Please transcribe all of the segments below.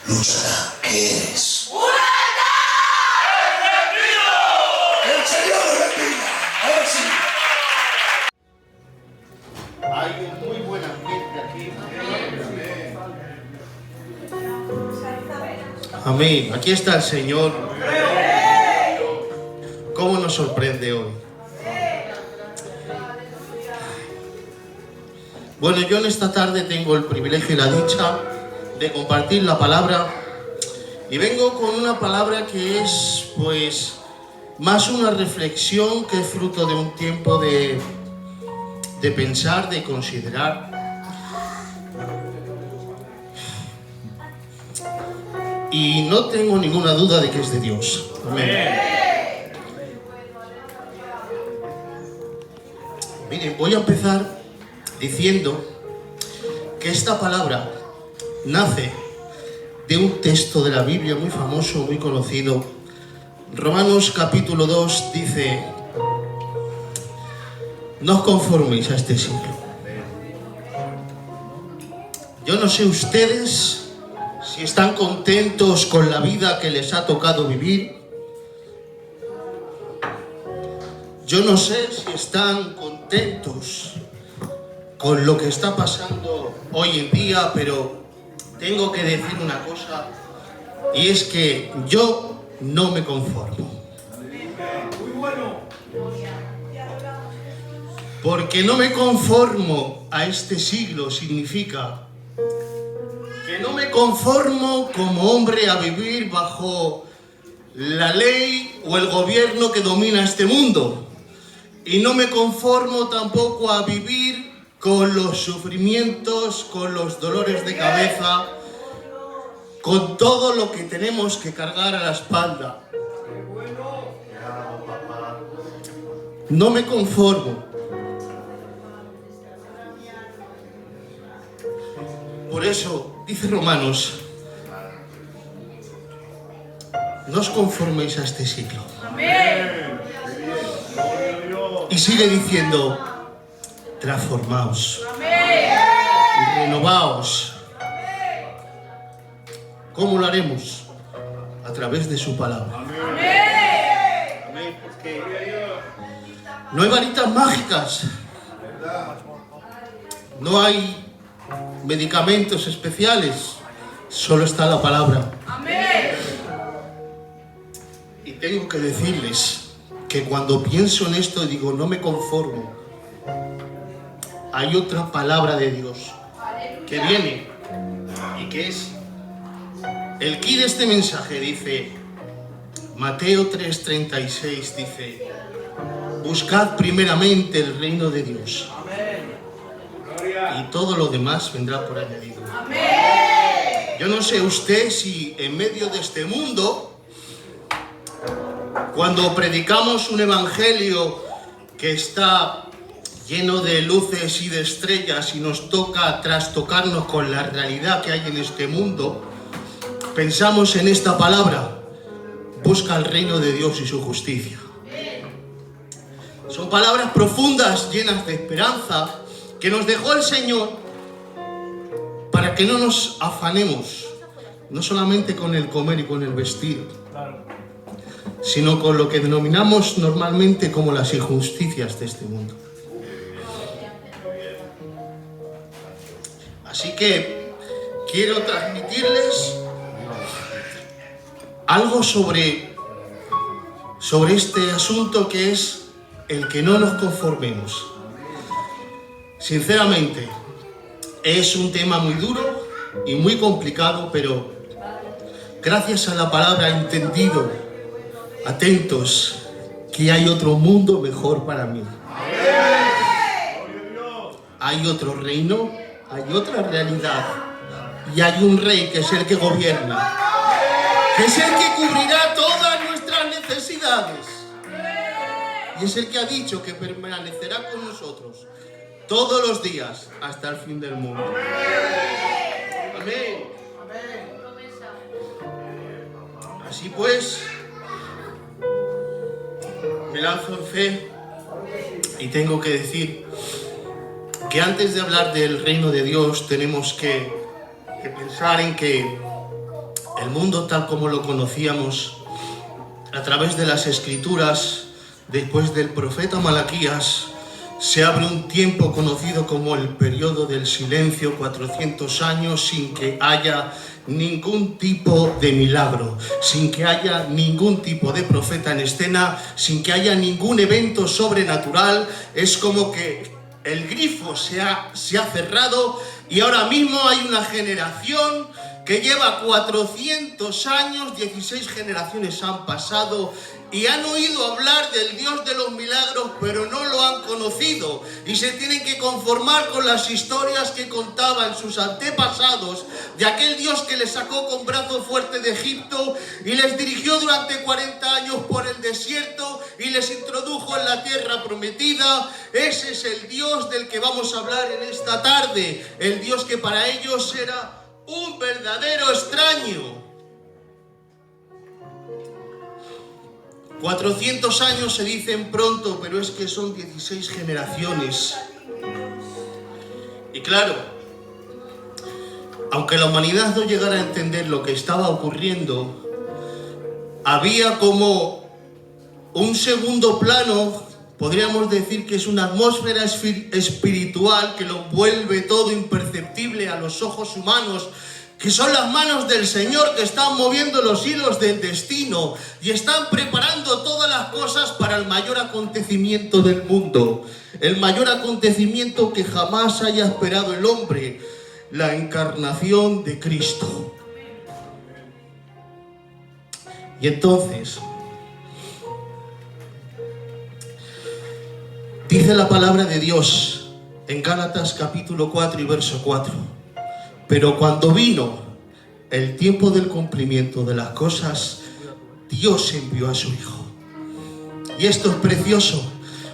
Luchará, ¿qué eres? ¡Un altar! ¡El Señor lo bendiga! Ahora sí. Hay un muy buen ambiente aquí. Amén. Aquí está el Señor. ¿Cómo nos sorprende hoy? Bueno, yo en esta tarde tengo el privilegio y la dicha de compartir la palabra. Y vengo con una palabra que es, pues, más una reflexión que fruto de un tiempo de pensar, de considerar. Y no tengo ninguna duda de que es de Dios. Amén. Miren, voy a empezar diciendo que esta palabra nace de un texto de la Biblia muy famoso, muy conocido. Romanos capítulo 2 dice: no os conforméis a este siglo. Yo no sé ustedes si están contentos con la vida que les ha tocado vivir. Yo no sé si están contentos con lo que está pasando hoy en día, pero tengo que decir una cosa, y es que yo no me conformo. Muy bueno. Porque no me conformo a este siglo significa que no me conformo como hombre a vivir bajo la ley o el gobierno que domina este mundo. Y no me conformo tampoco a vivir con los sufrimientos, con los dolores de cabeza, con todo lo que tenemos que cargar a la espalda. No me conformo. Por eso, dice Romanos, no os conforméis a este siglo. Amén. Y sigue diciendo, transformaos, y renovaos. ¿Cómo lo haremos? A través de su palabra. Amén. Porque no hay varitas mágicas. No hay medicamentos especiales. Solo está la palabra. Amén. Y tengo que decirles que cuando pienso en esto digo, no me conformo. Hay otra palabra de Dios que viene y que es el quid de este mensaje. Dice Mateo 3:36, dice: buscad primeramente el reino de Dios y todo lo demás vendrá por añadido. Yo no sé usted si en medio de este mundo, cuando predicamos un evangelio que está lleno de luces y de estrellas y nos toca trastocarnos con la realidad que hay en este mundo, pensamos en esta palabra: busca el reino de Dios y su justicia. Son palabras profundas, llenas de esperanza, que nos dejó el Señor para que no nos afanemos, no solamente con el comer y con el vestir, sino con lo que denominamos normalmente como las injusticias de este mundo. Así que quiero transmitirles algo sobre este asunto, que es el que no nos conformemos. Sinceramente, es un tema muy duro y muy complicado, pero gracias a la palabra he entendido, atentos, que hay otro mundo mejor para mí. Hay otro reino, hay otra realidad, y hay un rey que es el que gobierna, que es el que cubrirá todas nuestras necesidades, y es el que ha dicho que permanecerá con nosotros todos los días hasta el fin del mundo. Amén. Así pues, me lanzo en fe y tengo que decir que antes de hablar del reino de Dios tenemos que pensar en que El mundo tal como lo conocíamos a través de las escrituras, después del profeta Malaquías, se abre un tiempo conocido como el periodo del silencio, 400 años sin que haya ningún tipo de milagro, sin que haya ningún tipo de profeta en escena, sin que haya ningún evento sobrenatural. Es como que el grifo se ha cerrado y ahora mismo hay una generación que lleva 400 años, 16 generaciones han pasado y han oído hablar del Dios de los milagros, pero no lo han conocido y se tienen que conformar con las historias que contaban sus antepasados de aquel Dios que les sacó con brazo fuerte de Egipto y les dirigió durante 40 años por el desierto y les introdujo en la tierra prometida. Ese es el Dios del que vamos a hablar en esta tarde, el Dios que para ellos era un verdadero extraño. 400 años se dicen pronto, pero es que son 16 generaciones. Y claro, aunque la humanidad no llegara a entender lo que estaba ocurriendo, había como un segundo plano, podríamos decir que es una atmósfera espiritual que lo vuelve todo imperceptible a los ojos humanos, que son las manos del Señor que están moviendo los hilos del destino y están preparando todas las cosas para el mayor acontecimiento del mundo, el mayor acontecimiento que jamás haya esperado el hombre, la encarnación de Cristo. Y entonces, dice la palabra de Dios en Gálatas capítulo 4 y verso 4. Pero cuando vino el tiempo del cumplimiento de las cosas, Dios envió a su Hijo. Y esto es precioso,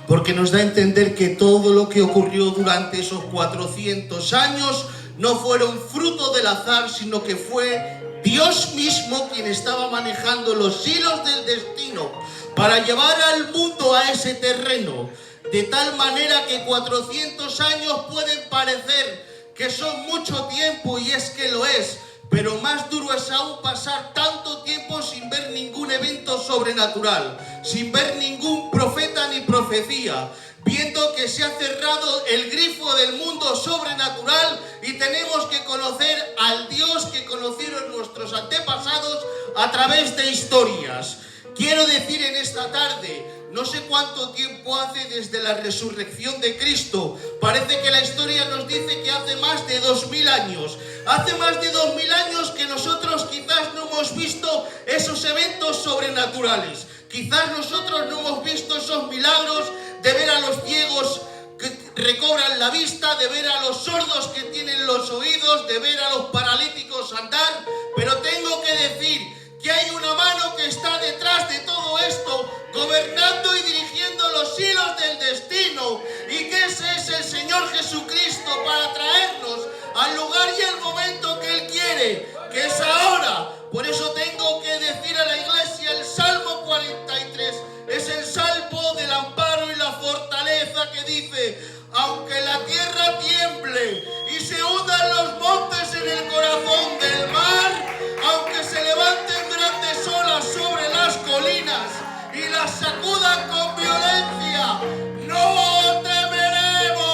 porque nos da a entender que todo lo que ocurrió durante esos 400 años no fueron fruto del azar, sino que fue Dios mismo quien estaba manejando los hilos del destino para llevar al mundo a ese terreno. De tal manera que 400 años pueden parecer que son mucho tiempo, y es que lo es, pero más duro es aún pasar tanto tiempo sin ver ningún evento sobrenatural, sin ver ningún profeta ni profecía, viendo que se ha cerrado el grifo del mundo sobrenatural y tenemos que conocer al Dios que conocieron nuestros antepasados a través de historias. Quiero decir en esta tarde, no sé cuánto tiempo hace desde la resurrección de Cristo. Parece que la historia nos dice que hace más de 2000 años. Hace más de 2000 años que nosotros quizás no hemos visto esos eventos sobrenaturales. Quizás nosotros no hemos visto esos milagros de ver a los ciegos que recobran la vista, de ver a los sordos que tienen los oídos, de ver a los paralíticos andar. Pero tengo que decir que hay una mano que está detrás de todo esto, gobernando y dirigiendo los hilos del destino, y que ese es el Señor Jesucristo para traernos al lugar y al momento que Él quiere, que es ahora. Por eso tengo que decir a la iglesia el Salmo 43, es el salmo del amparo y la fortaleza que dice: aunque la tierra tiemble y se hundan los montes en el corazón del mar, aunque se levanten grandes olas sobre las colinas y las sacudan con violencia, no temeremos.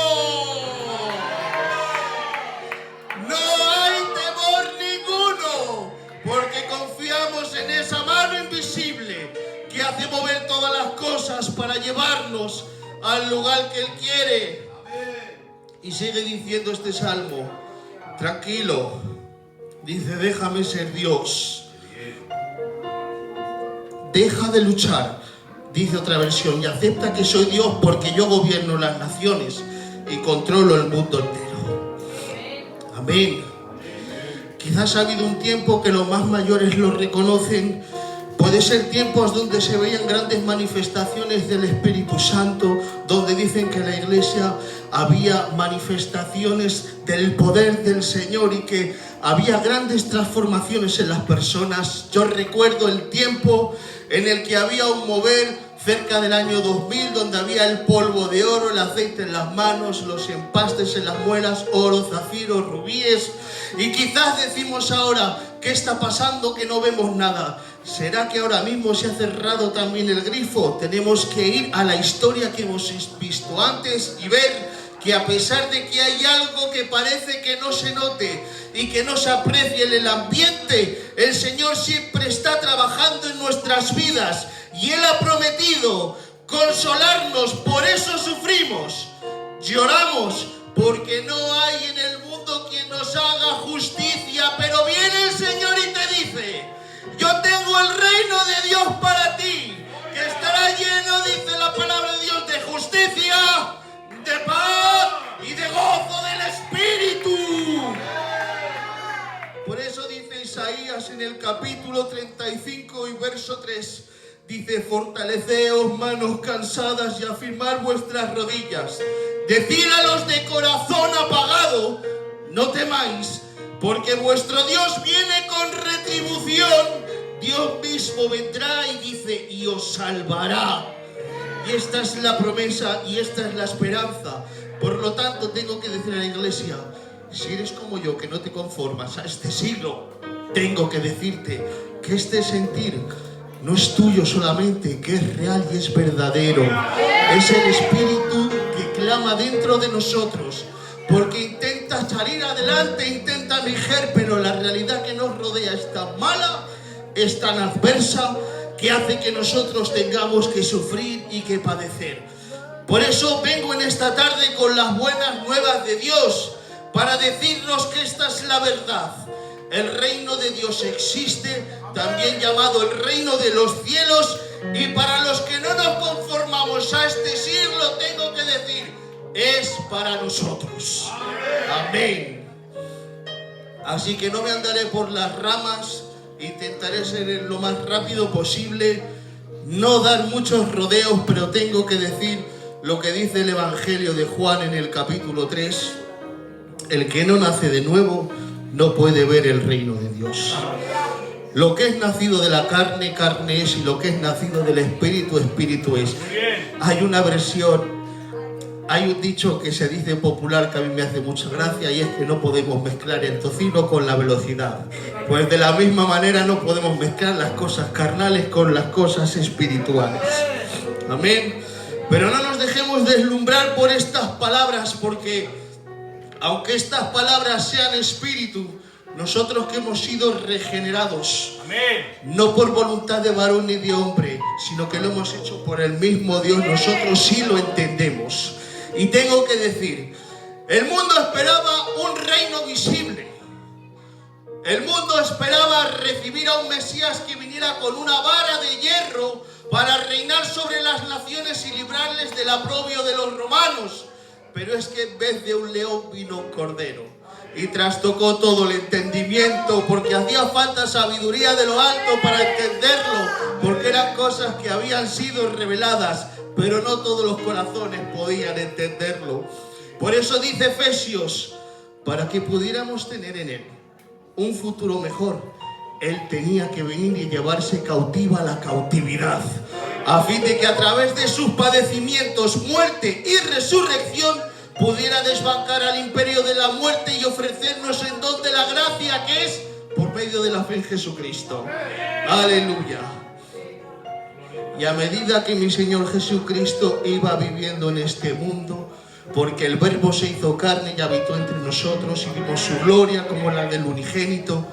No hay temor ninguno, porque confiamos en esa mano invisible que hace mover todas las cosas para llevarnos al lugar que Él quiere. Y sigue diciendo este salmo, tranquilo, dice: déjame ser Dios. Deja de luchar, dice otra versión, y acepta que soy Dios, porque yo gobierno las naciones y controlo el mundo entero. Amén. Quizás ha habido un tiempo que los más mayores lo reconocen. Puede ser tiempos donde se veían grandes manifestaciones del Espíritu Santo, donde dicen que en la iglesia había manifestaciones del poder del Señor y que había grandes transformaciones en las personas. Yo recuerdo el tiempo en el que había un mover cerca del año 2000, donde había el polvo de oro, el aceite en las manos, los empastes en las muelas, oro, zafiro, rubíes. Y quizás decimos ahora, ¿Qué está pasando que no vemos nada? ¿Será que ahora mismo se ha cerrado también el grifo? Tenemos que ir a la historia que hemos visto antes y ver que a pesar de que hay algo que parece que no se note y que no se aprecie en el ambiente, el Señor siempre está trabajando en nuestras vidas y Él ha prometido consolarnos. Por eso sufrimos, lloramos, porque no hay en el mundo quien nos haga justicia, pero viene el Señor y te dice: yo tengo el reino de Dios para ti, que estará lleno, dice la palabra de Dios, de justicia, de paz y de gozo del Espíritu. Por eso dice Isaías en el capítulo 35 y verso 3, dice: fortaleceos manos cansadas y afirmar vuestras rodillas. Decid a los de corazón apagado: no temáis, porque vuestro Dios viene con retribución. Dios mismo vendrá y dice: y os salvará. Y esta es la promesa y esta es la esperanza. Por lo tanto, tengo que decir a la iglesia: si eres como yo, que no te conformas a este siglo, tengo que decirte que este sentir no es tuyo solamente, que es real y es verdadero. Es el Espíritu que clama dentro de nosotros, porque intenta salir adelante, intenta emerger, pero la realidad que nos rodea es tan mala, es tan adversa, que hace que nosotros tengamos que sufrir y que padecer. Por eso vengo en esta tarde con las buenas nuevas de Dios, para decirnos que esta es la verdad. El reino de Dios existe, también llamado el reino de los cielos, y para los que no nos conformamos a este siglo, tengo que decir: es para nosotros. Amén. Así que no me andaré por las ramas, intentaré ser lo más rápido posible, no dar muchos rodeos, pero tengo que decir lo que dice el Evangelio de Juan en el capítulo 3. El que no nace de nuevo no puede ver el reino de Dios. Lo que es nacido de la carne, carne es, y lo que es nacido del Espíritu, Espíritu es. Hay una versión, hay un dicho que se dice popular que a mí me hace mucha gracia, y es que no podemos mezclar el tocino con la velocidad. Pues de la misma manera no podemos mezclar las cosas carnales con las cosas espirituales. Amén. Pero no nos dejemos deslumbrar por estas palabras, porque aunque estas palabras sean espíritu, nosotros que hemos sido regenerados, amén, no por voluntad de varón ni de hombre, sino que lo hemos hecho por el mismo Dios, nosotros sí lo entendemos. Y tengo que decir, el mundo esperaba un reino visible. El mundo esperaba recibir a un Mesías que viniera con una vara de hierro para reinar sobre las naciones y librarles del oprobio de los romanos. Pero es que en vez de un león vino un cordero y trastocó todo el entendimiento, porque hacía falta sabiduría de lo alto para entenderlo, porque eran cosas que habían sido reveladas, pero no todos los corazones podían entenderlo. Por eso dice Efesios: para que pudiéramos tener en él un futuro mejor, él tenía que venir y llevarse cautiva la cautividad, a fin de que a través de sus padecimientos, muerte y resurrección pudiera desbancar al imperio de la muerte y ofrecernos en don de la gracia, que es por medio de la fe en Jesucristo. Aleluya. Y a medida que mi Señor Jesucristo iba viviendo en este mundo, porque el Verbo se hizo carne y habitó entre nosotros y vimos su gloria como la del unigénito,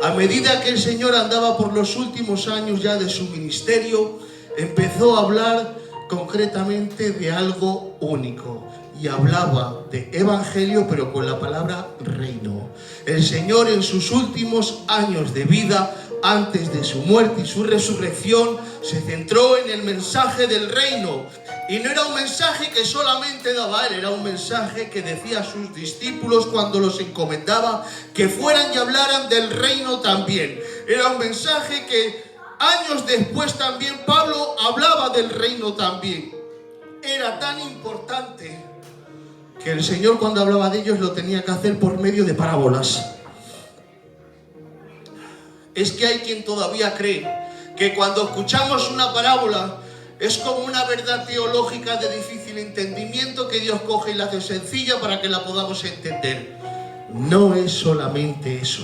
a medida que el Señor andaba por los últimos años ya de su ministerio, empezó a hablar concretamente de algo único, y hablaba de evangelio, pero con la palabra reino. El Señor en sus últimos años de vida, antes de su muerte y su resurrección, se centró en el mensaje del reino. Y no era un mensaje que solamente daba él, era un mensaje que decía a sus discípulos cuando los encomendaba que fueran y hablaran del reino también. Era un mensaje que años después también Pablo hablaba del reino también. Era tan importante que el Señor, cuando hablaba de ellos, lo tenía que hacer por medio de parábolas. Es que hay quien todavía cree que cuando escuchamos una parábola es como una verdad teológica de difícil entendimiento que Dios coge y la hace sencilla para que la podamos entender. No es solamente eso.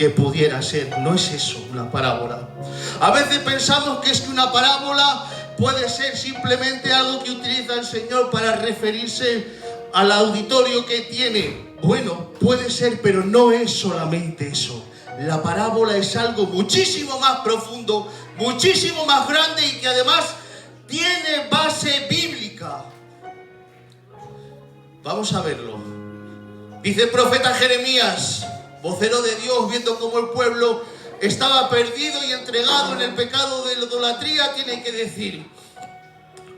que pudiera ser. No es eso una parábola. A veces pensamos que es que una parábola puede ser simplemente algo que utiliza el Señor para referirse al auditorio que tiene. Bueno, puede ser, pero no es solamente eso. La parábola es algo muchísimo más profundo, muchísimo más grande y que además tiene base bíblica. Vamos a verlo. Dice el profeta Jeremías, vocero de Dios, viendo cómo el pueblo estaba perdido y entregado en el pecado de la idolatría, tiene que decir: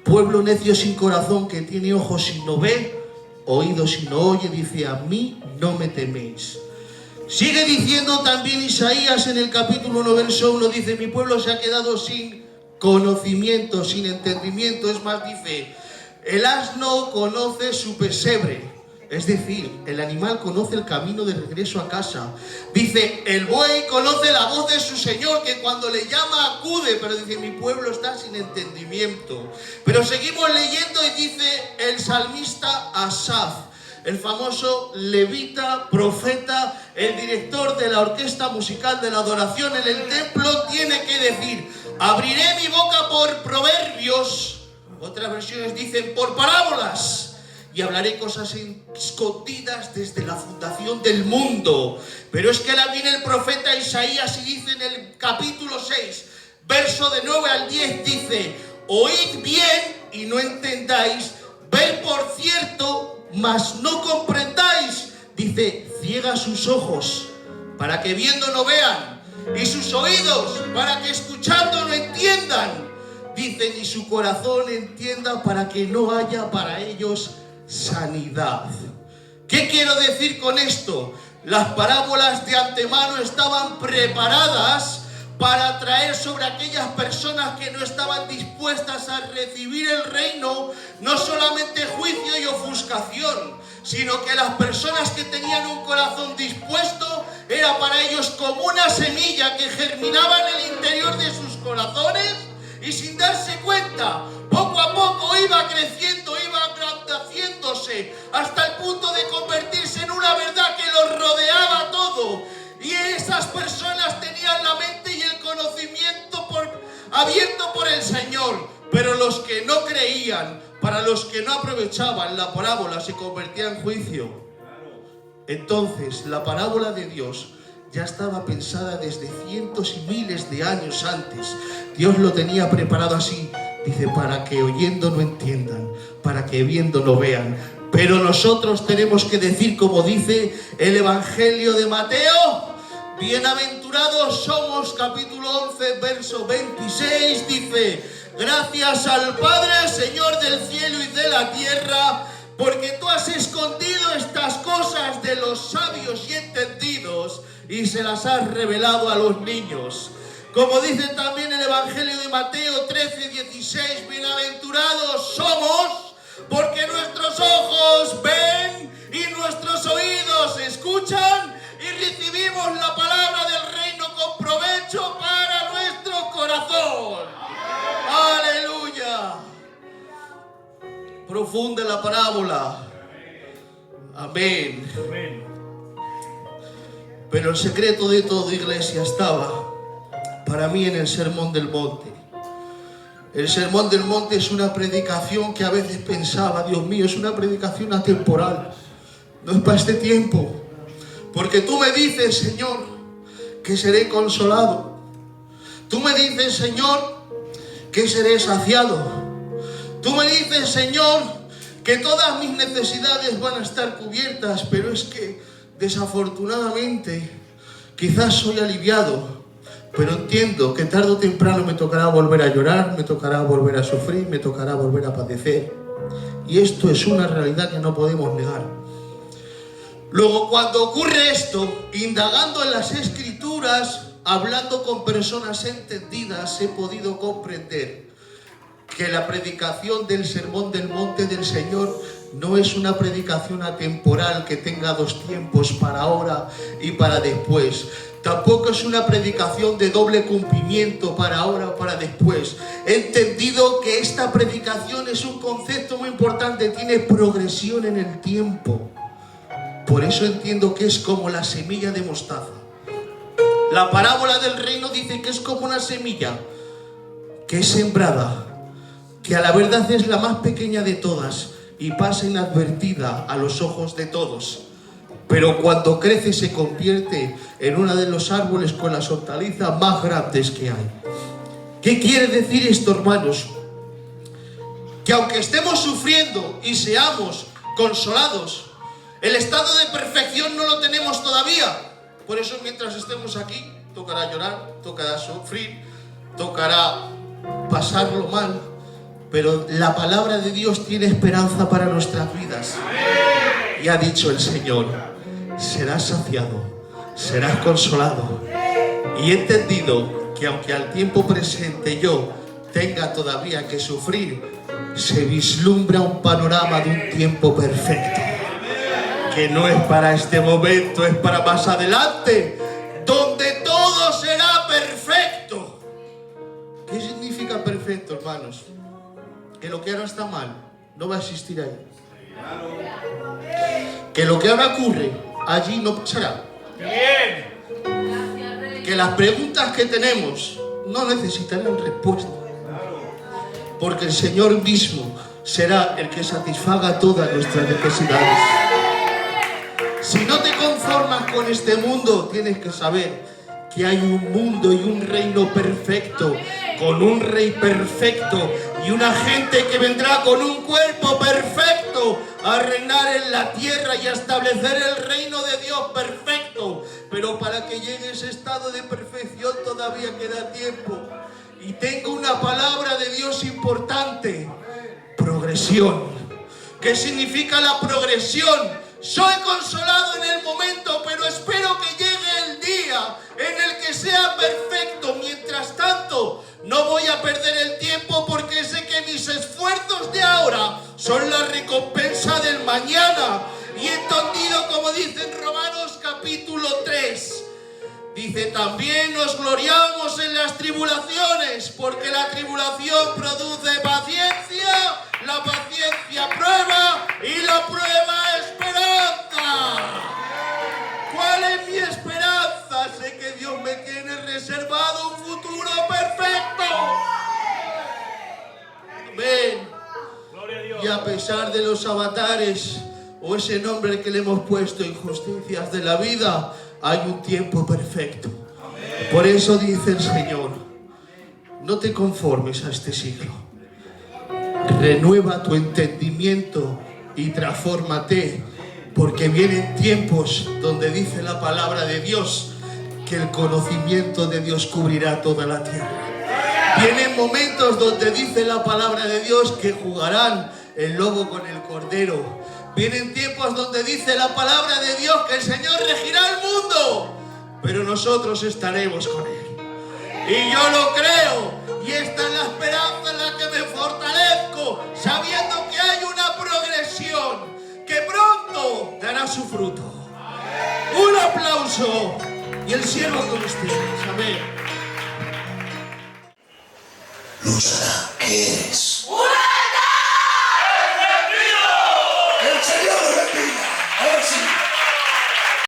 pueblo necio sin corazón, que tiene ojos y no ve, oídos y no oye, dice: a mí no me teméis. Sigue diciendo también Isaías en el capítulo 1, verso 1, dice: mi pueblo se ha quedado sin conocimiento, sin entendimiento. Es más, dice: el asno conoce su pesebre. Es decir, el animal conoce el camino de regreso a casa. Dice: el buey conoce la voz de su señor, que cuando le llama acude. Pero dice: mi pueblo está sin entendimiento. Pero seguimos leyendo y dice el salmista Asaf, el famoso levita, profeta, el director de la orquesta musical de la adoración en el templo, tiene que decir: abriré mi boca por proverbios. Otras versiones dicen por parábolas. Y hablaré cosas escondidas desde la fundación del mundo. Pero es que ahora viene el profeta Isaías y dice en el capítulo 6, verso de 9 al 10, dice: oíd bien y no entendáis, ved por cierto, mas no comprendáis. Dice: ciega sus ojos, para que viendo no vean, y sus oídos, para que escuchando no entiendan. Dice: ni su corazón entienda, para que no haya para ellos sanidad. ¿Qué quiero decir con esto? Las parábolas de antemano estaban preparadas para traer sobre aquellas personas que no estaban dispuestas a recibir el reino, no solamente juicio y ofuscación, sino que las personas que tenían un corazón dispuesto era para ellos como una semilla que germinaba en el interior de sus corazones y sin darse cuenta, poco a poco iba creciendo, iba agrandaciéndose hasta el punto de convertirse en una verdad que los rodeaba todo. Y esas personas tenían la mente y el conocimiento abierto por el Señor. Pero los que no creían, para los que no aprovechaban la parábola, se convertía en juicio. Entonces, la parábola de Dios ya estaba pensada desde cientos y miles de años antes. Dios lo tenía preparado así. Dice: para que oyendo no entiendan, para que viendo no vean. Pero nosotros tenemos que decir, como dice el Evangelio de Mateo: bienaventurados somos, capítulo 11, verso 26, dice: gracias al Padre, Señor del cielo y de la tierra, porque tú has escondido estas cosas de los sabios y entendidos y se las has revelado a los niños. Como dice también el Evangelio de Mateo 13, 16, bienaventurados somos porque nuestros ojos ven y nuestros oídos escuchan y recibimos la palabra del reino con provecho para nuestro corazón. ¡Aleluya! Profunda la parábola. Amén. Pero el secreto de todo, iglesia, estaba para mí en el Sermón del Monte. El Sermón del Monte es una predicación que a veces pensaba: Dios mío, es una predicación atemporal, no es para este tiempo, porque tú me dices, Señor, que seré consolado. Tú me dices, Señor, que seré saciado. Tú me dices, Señor, que todas mis necesidades van a estar cubiertas. Pero es que desafortunadamente quizás soy aliviado, pero entiendo que tarde o temprano me tocará volver a llorar, me tocará volver a sufrir, me tocará volver a padecer. Y esto es una realidad que no podemos negar. Luego, cuando ocurre esto, indagando en las Escrituras, hablando con personas entendidas, he podido comprender que la predicación del Sermón del Monte del Señor no es una predicación atemporal que tenga dos tiempos, para ahora y para después. Tampoco es una predicación de doble cumplimiento, para ahora o para después. He entendido que esta predicación es un concepto muy importante, tiene progresión en el tiempo. Por eso entiendo que es como la semilla de mostaza. La parábola del reino dice que es como una semilla que es sembrada, que a la verdad es la más pequeña de todas y pasa inadvertida a los ojos de todos. Pero cuando crece se convierte en uno de los árboles con las hortalizas más grandes que hay. ¿Qué quiere decir esto, hermanos? Que aunque estemos sufriendo y seamos consolados, el estado de perfección no lo tenemos todavía. Por eso mientras estemos aquí, tocará llorar, tocará sufrir, tocará pasarlo mal, pero la palabra de Dios tiene esperanza para nuestras vidas. Y ha dicho el Señor: serás saciado, serás consolado. Y he entendido que aunque al tiempo presente yo tenga todavía que sufrir, se vislumbra un panorama de un tiempo perfecto, que no es para este momento, es para más adelante, donde todo será perfecto. ¿Qué significa perfecto, hermanos? Que lo que ahora está mal no va a existir ahí. Que lo que ahora ocurre allí no pasará. Que las preguntas que tenemos no necesitarán respuesta, porque el Señor mismo será el que satisfaga todas nuestras necesidades. Si no te conformas con este mundo, tienes que saber que hay un mundo y un reino perfecto, con un rey perfecto y una gente que vendrá con un cuerpo perfecto a reinar en la tierra y a establecer el reino de Dios perfecto. Pero para que llegue ese estado de perfección todavía queda tiempo. Y tengo una palabra de Dios importante: progresión. ¿Qué significa la progresión? Soy consolado en el momento, pero espero que llegue el día en el que sea perfecto. Mientras tanto, no voy a perder el tiempo, porque sé que mis esfuerzos de ahora son la recompensa del mañana. Y he entendido, como dice en Romanos capítulo 3, dice: también nos gloriamos en las tribulaciones, porque la tribulación produce paciencia, la paciencia prueba y la prueba esperanza. ¿Cuál es mi esperanza? Sé que Dios me tiene reservado un futuro perfecto. Amén. Y a pesar de los avatares, o ese nombre que le hemos puesto, injusticias de la vida, hay un tiempo perfecto. Por eso dice el Señor: no te conformes a este siglo. Renueva tu entendimiento y transfórmate, porque vienen tiempos donde dice la palabra de Dios que el conocimiento de Dios cubrirá toda la tierra. Vienen momentos donde dice la palabra de Dios que jugarán el lobo con el cordero. Vienen tiempos donde dice la palabra de Dios que el Señor regirá el mundo, pero nosotros estaremos con Él. Y yo lo creo, y esta es la esperanza en la que me fortalezco, sabiendo que hay una progresión que pronto dará su fruto. Un aplauso y el cielo con ustedes. Amén. Luz, ¿qué eres?